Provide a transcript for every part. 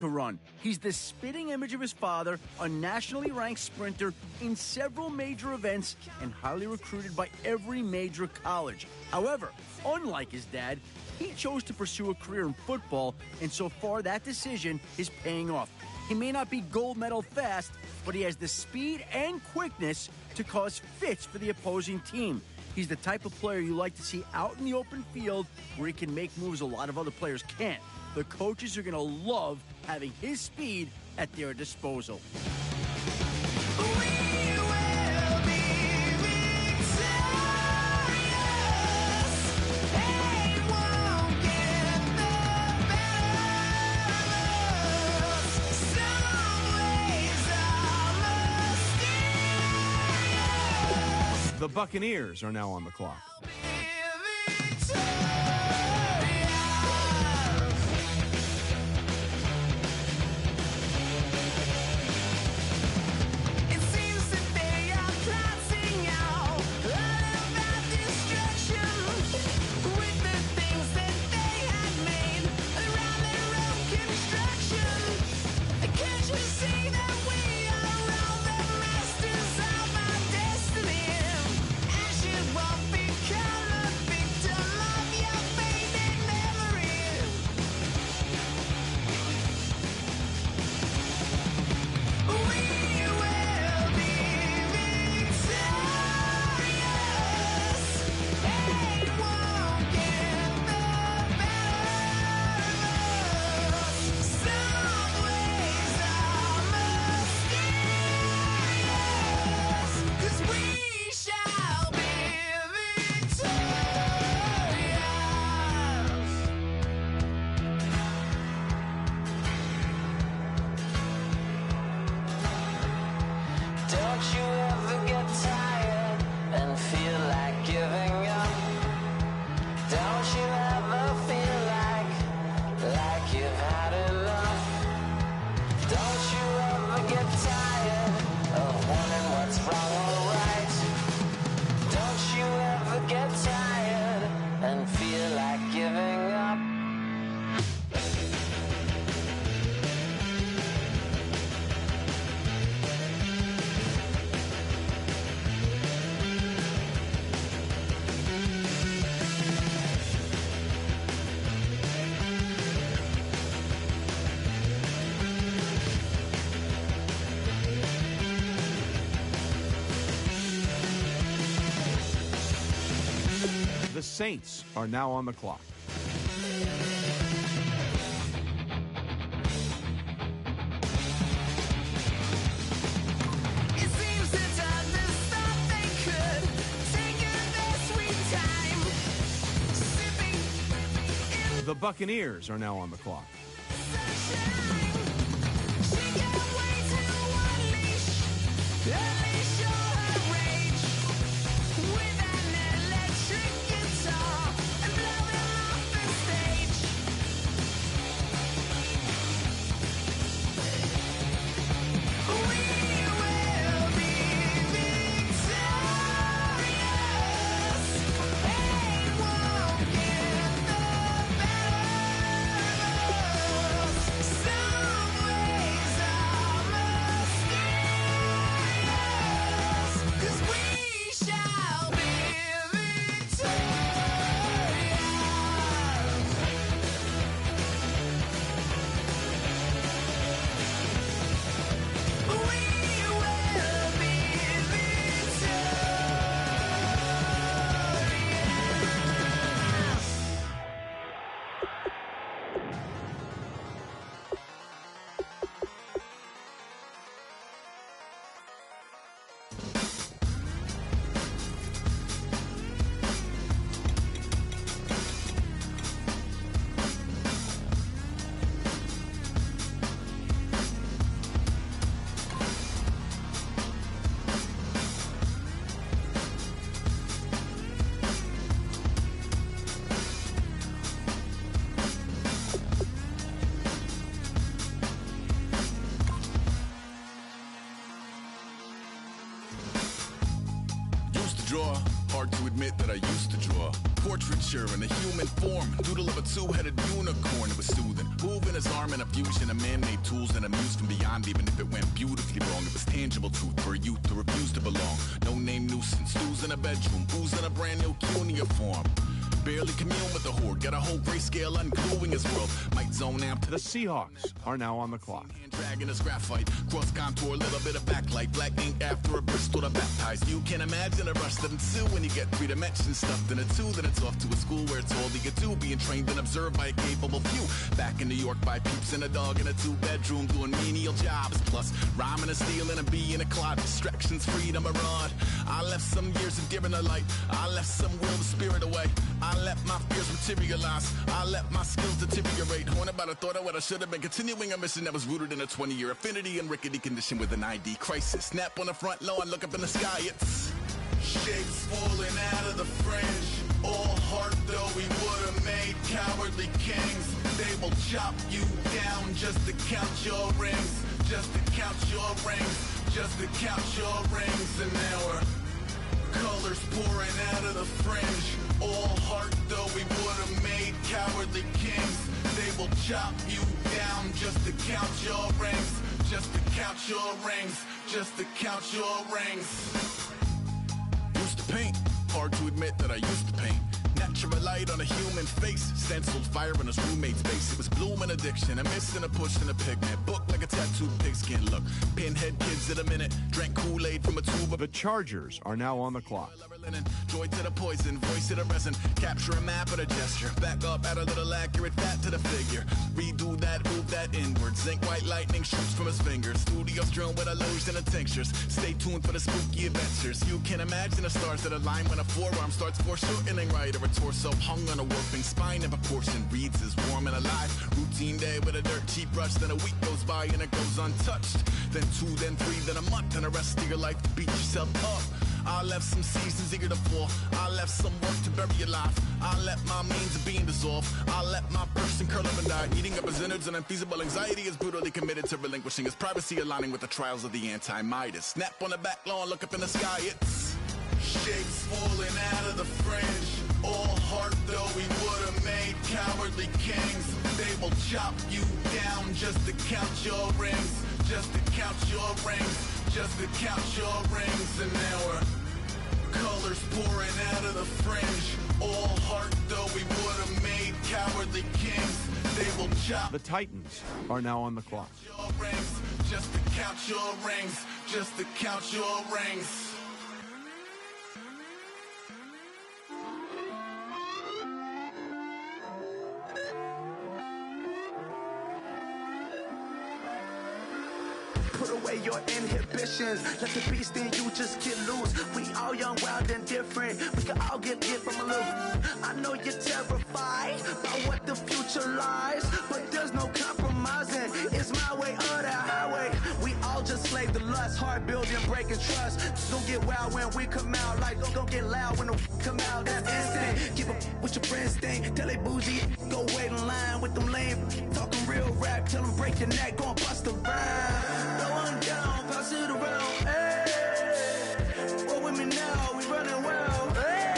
to run. He's the spitting image of his father, a nationally ranked sprinter in several major events and highly recruited by every major college. However, unlike his dad, he chose to pursue a career in football, and so far that decision is paying off. He may not be gold medal fast, but he has the speed and quickness to cause fits for the opposing team. He's the type of player you like to see out in the open field where he can make moves a lot of other players can't. The coaches are going to love having his speed at their disposal. The Buccaneers are now on the clock. The Saints are now on the clock. The Buccaneers are now on the clock. to admit that I used to draw portraiture in a human form, doodle of a two-headed unicorn. It was soothing, moving his arm in a fusion of man-made tools and amused from beyond. Even if it went beautifully wrong, it was tangible truth for a youth who refused to belong. No-name nuisance, who's in a bedroom, who's in a brand new cuneiform. Barely commune with the horde, got a whole grayscale ungluing his world. Might zone out to The Seahawks are now on the clock. dragging his graphite, cross contour, little bit of backlight, black ink after a Bristol to baptize. You can imagine a rush that ensue when you get 3 dimensions stuffed in a 2. Then it's off to a school where it's all that you do, being trained and observed by a capable few. Back in New York by peeps and a dog in a 2-bedroom doing menial jobs, plus rhyming and stealing, a bee in a cloud, distractions, freedom, a rod. I left some years of giving a light, I left some will, the spirit away. I let my fears materialize, I let my skills deteriorate. Haunted by the thought of what I should have been, continuing a mission that was rooted in a 20-year affinity and rickety condition with an ID crisis. Snap on the front lawn, look up in the sky, it's shapes falling out of the fringe. All heart though we would have made cowardly kings. They will chop you down just to count your rings, just to count your rings, just to count your rings. And now we're colors pouring out of the fringe. All heart though we would have made cowardly kings. They will chop you down just to count your rings, just to count your rings, just to count your rings. Used to paint, hard to admit that I used to paint. Natural light on a human face, stenciled fire in his roommate's face. It was blooming addiction, a miss and a push and a pigment. Book like a tattooed pigskin look. Pinhead kids in a minute, drank Kool-Aid from a tube of The Chargers are now on the clock. joy to the poison, voice to the resin. Capture a map of a gesture. Back up, add a little accurate fat to the figure. Redo that, move that inward. Zinc white lightning shoots from his fingers. Studio strewn with a lotion and tinctures. Stay tuned for the spooky adventures. You can imagine the stars that align when a forearm starts foreshortening right, or a torso hung on a warping spine in proportion. Reads is warm and alive. Routine day with a dirt cheap brush. Then a week goes by and it goes untouched. Then 2, then 3, then a month, and the rest of your life to beat yourself up. I left some seasons eager to fall. I left some work to bury your life. I let my means of being dissolve. I let my person curl up and die. Eating up his innards and unfeasible anxiety is brutally committed to relinquishing his privacy, aligning with the trials of the anti-Midas. Snap on the back lawn, look up in the sky, it's shapes falling out of the fringe. All heart though we would have made cowardly kings. They will chop you down just to count your rings, just to count your rings, just to count your rings. And now we're colors pouring out of the fringe. All heart though we would have made cowardly kings. They will chop The Titans are now on the clock. your rings, just to count your rings, just to count your rings. Put away your inhibitions. Let the beast in you just get loose. We all young, wild, and different. We can all get from a little. I know you're terrified about what the future lies, but there's no compromising. It's my way or the highway. We all just slave to lust, heart building, breaking trust. Don't get wild when we come out. Like don't get loud when the come out. That's instant. Keep up with your friends thing. Tell they bougie, go wait in line with them lame. Talking real rap, tell them break your neck, go and bust a rhyme. Going down, pass it around, hey. Roll with me now, we running well, hey.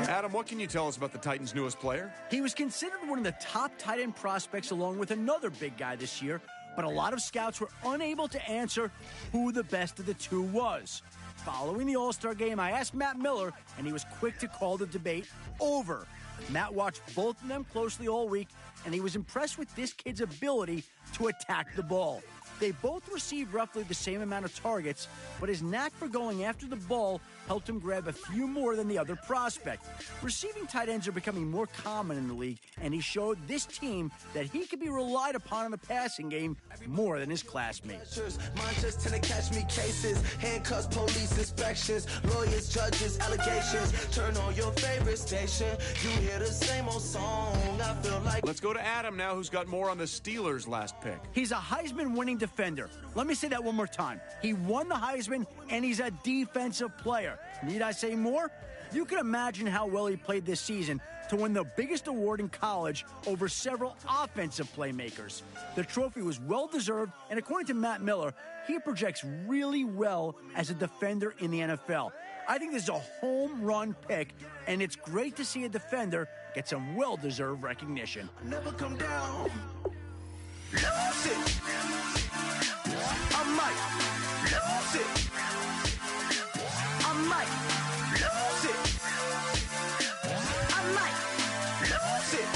Adam, what can you tell us about the Titans' newest player? He was considered one of the top tight end prospects along with another big guy this year, but a lot of scouts were unable to answer who the best of the two was. Following the All-Star game, I asked Matt Miller, and he was quick to call the debate over. Matt watched both of them closely all week, and he was impressed with this kid's ability to attack the ball. They both received roughly the same amount of targets, but his knack for going after the ball helped him grab a few more than the other prospect. Receiving tight ends are becoming more common in the league, and he showed this team that he could be relied upon in the passing game more than his classmates. Mine just tend to catch me cases, handcuffs, police inspections, lawyers, judges, allegations. Turn on your favorite station, you hear the same old song. I feel like. Let's go to Adam now, who's got more on the Steelers' last pick. He's a Heisman-winning defender. Let me say that one more time. He won the Heisman, and he's a defensive player. Need I say more? You can imagine how well he played this season to win the biggest award in college over several offensive playmakers. The trophy was well-deserved, and according to Matt Miller, he projects really well as a defender in the NFL. I think this is a home run pick, and it's great to see a defender get some well-deserved recognition. Never come down. Lose it. I might lose it. I might lose it. I might lose it.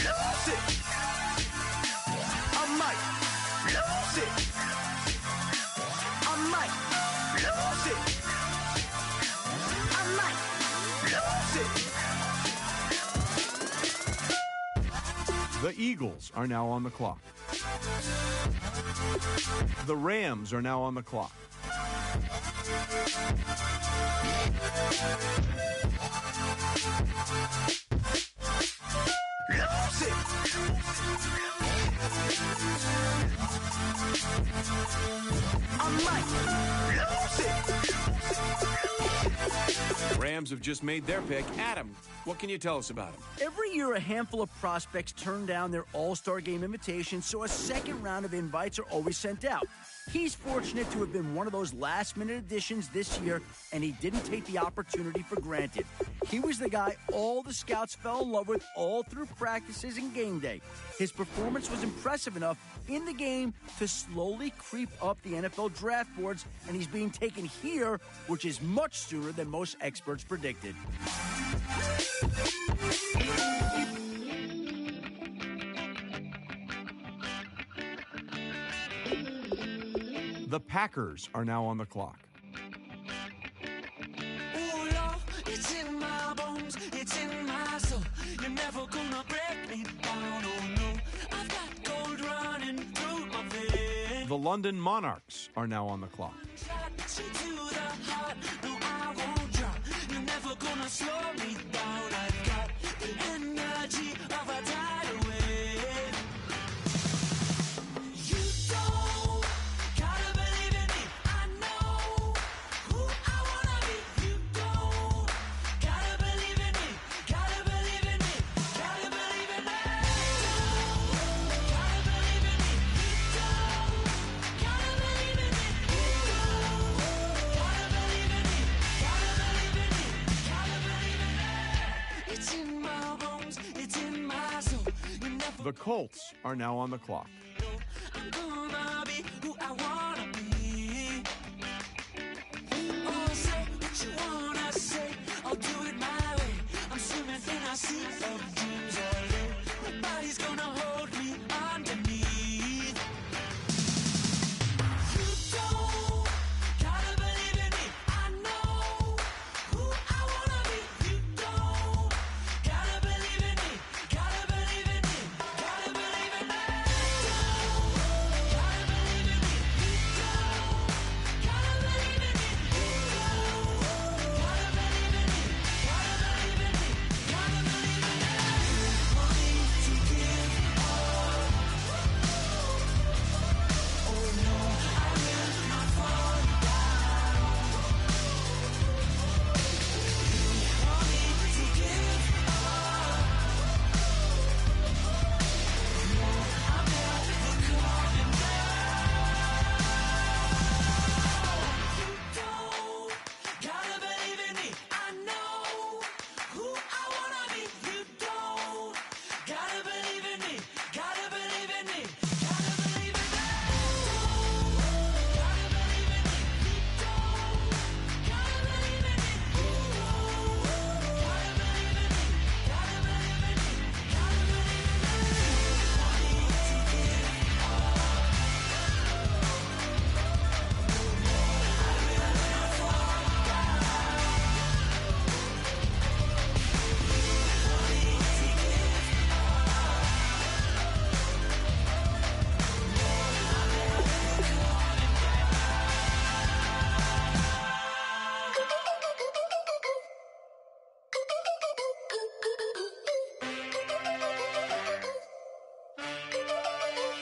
Lose it. I might lose it. I might lose it. I might lose it. The Eagles are now on the clock. The Rams are now on the clock. Lose it. I might lose it. Rams have just made their pick. Adam, what can you tell us about him? Every year, a handful of prospects turn down their All-Star Game invitations, so a second round of invites are always sent out. He's fortunate to have been one of those last-minute additions this year, and he didn't take the opportunity for granted. He was the guy all the scouts fell in love with all through practices and game day. His performance was impressive enough in the game to slowly creep up the NFL draft boards, and he's being taken here, which is much sooner than most experts predicted. The Packers are now on the clock. Ooh, Lord, it's in my bones, it's in my soul. You're never gonna break me down, oh no. I've got gold running through my veins. The London Monarchs are now on the clock. To the heart, no, I won't drop. You're never gonna slow me down. I've got the energy of a tidal wave. You don't gotta believe in me. I know who I wanna be. You don't gotta believe in me. Gotta believe in me. Gotta believe in me. Gotta believe in me. You don't gotta believe in me. You don't gotta believe in me. Gotta believe in me. Gotta believe in me. It's in my bones. It's in my soul. You never The Colts are now on the clock. I'm gonna be who I wanna be. Oh, say what you wanna say. I'll do it my way. I'm swimming in a sea of dreams all day. Nobody's gonna hold me underneath. You don't gotta believe in me. I know who I wanna be. You don't gotta believe in me. Gotta believe in me. Gotta believe in me. Gotta believe in me. You don't gotta believe in me. You don't gotta believe in me. Gotta believe in me. Gotta believe in me. Money to give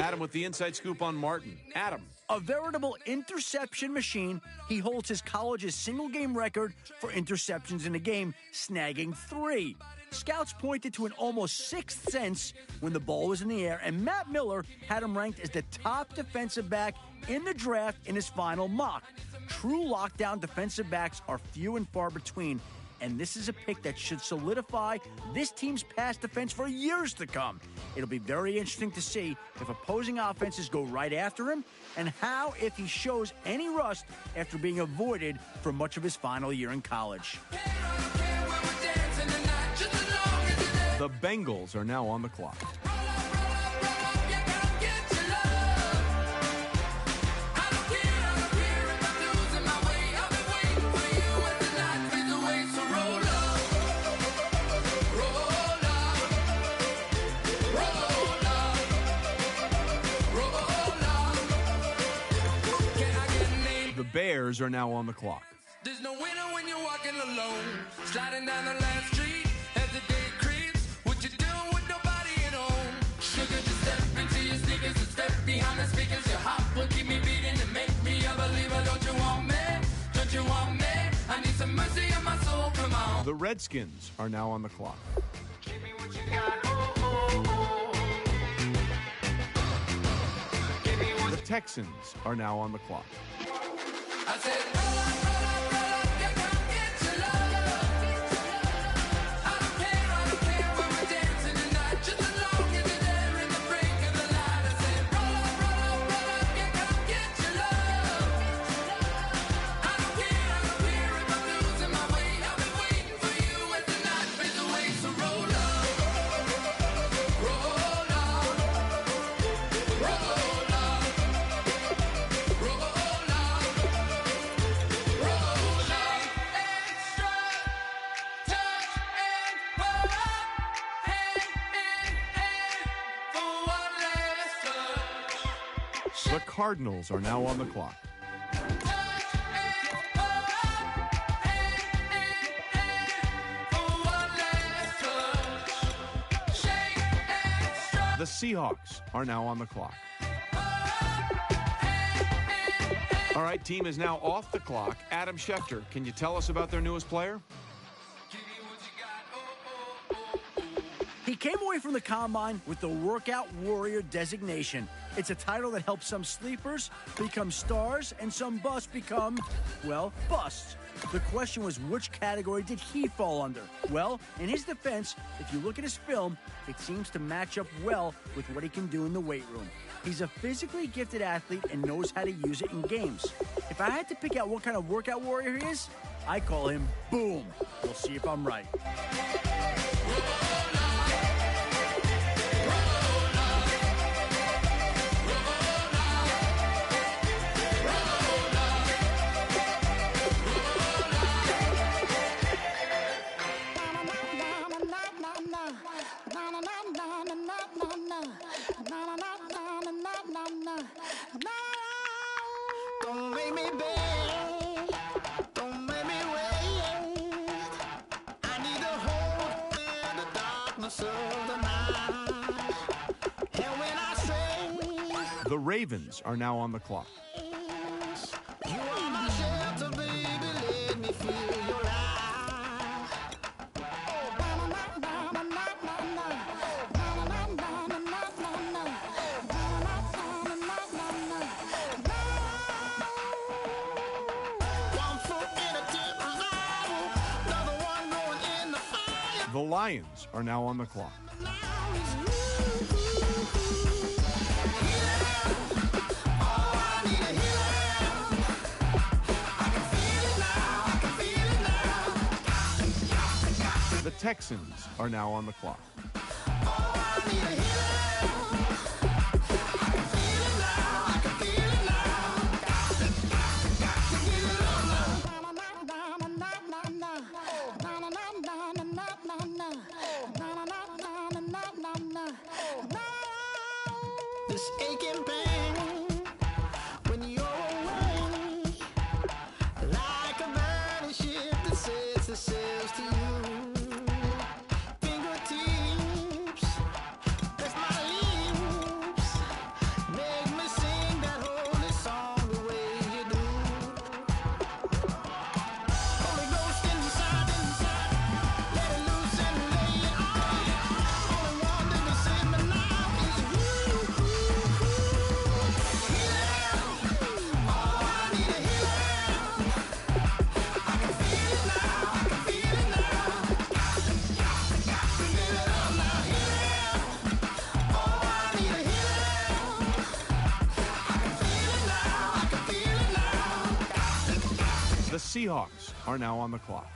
Adam with the inside scoop on Martin. Adam. A veritable interception machine, he holds his college's single-game record for interceptions in a game, snagging 3. Scouts pointed to an almost sixth sense when the ball was in the air, and Matt Miller had him ranked as the top defensive back in the draft in his final mock. True lockdown defensive backs are few and far between, and this is a pick that should solidify this team's pass defense for years to come. It'll be very interesting to see if opposing offenses go right after him, and how if he shows any rust after being avoided for much of his final year in college. The Bengals are now on the clock. The Bears are now on the clock. There's no winner when you're walking alone, sliding down the last street as the day creeps. What you doing with nobody at home? Sugar, just step into your sneakers and step behind the speakers. Your heart will keep me beating and make me a believer. Don't you want me? Don't you want me? I need some mercy on my soul. Come on. The Redskins are now on the clock. Give me what you got. Oh, oh, oh. Give me what The Texans are now on the clock. I said, roll up, yeah, come get your love. I don't care when we're dancing tonight, just as long as you're there in the break of the light. I said, roll up, yeah, come get your love. I don't care if I'm losing my way. I'll be waiting for you as the night fades away. So roll up, roll up, roll up, roll up. The Cardinals are now on the clock. The Seahawks are now on the clock. All right, team is now off the clock. Adam Schefter, can you tell us about their newest player? He came away from the Combine with the Workout Warrior designation. It's a title that helps some sleepers become stars and some busts become, well, busts. The question was, which category did he fall under? Well, in his defense, if you look at his film, it seems to match up well with what he can do in the weight room. He's a physically gifted athlete and knows how to use it in games. If I had to pick out what kind of workout warrior he is, I call him Boom. We'll see if I'm right. Don't make me beg, don't make me wait. I need to hold in the darkness of the night. And when I say The Ravens are now on the clock. you are my shelter, baby, let me feel your light. One foot in a deep revival, another one going in the fire. The Lions are now on the clock. The Texans are now on the clock. This aching pain when you're away, like a burning ship that sets the sails to you. Fingertips, that's my lips, Seahawks are now on the clock.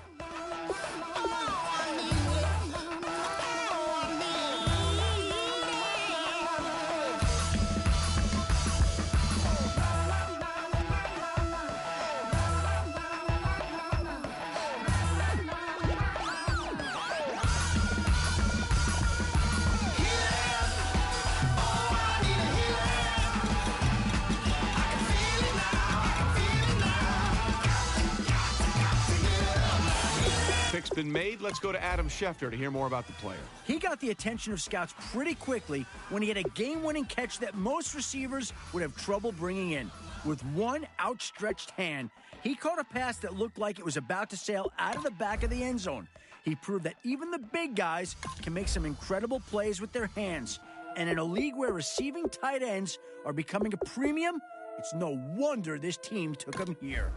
Pick's been made. Let's go to Adam Schefter to hear more about the player. He got the attention of scouts pretty quickly when he had a game-winning catch that most receivers would have trouble bringing in. With one outstretched hand, he caught a pass that looked like it was about to sail out of the back of the end zone. He proved that even the big guys can make some incredible plays with their hands. And in a league where receiving tight ends are becoming a premium, it's no wonder this team took him here.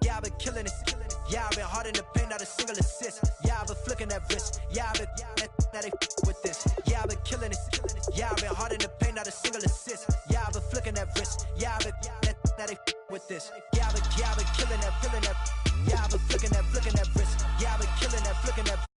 Yeah, I've been killing it. Yeah, I've been hard in the paint, not a single assist. Yeah, I've been flicking that wrist. Yeah, I've been now they with this. Yeah, I've been killing it. Yeah, I've been hard in the paint, not a single assist. Yeah, I've been flicking that wrist. Yeah, I've been now they with this. Yeah, I've been killing that. Yeah, I've been flicking that wrist. Yeah, I've been killing that, flicking that.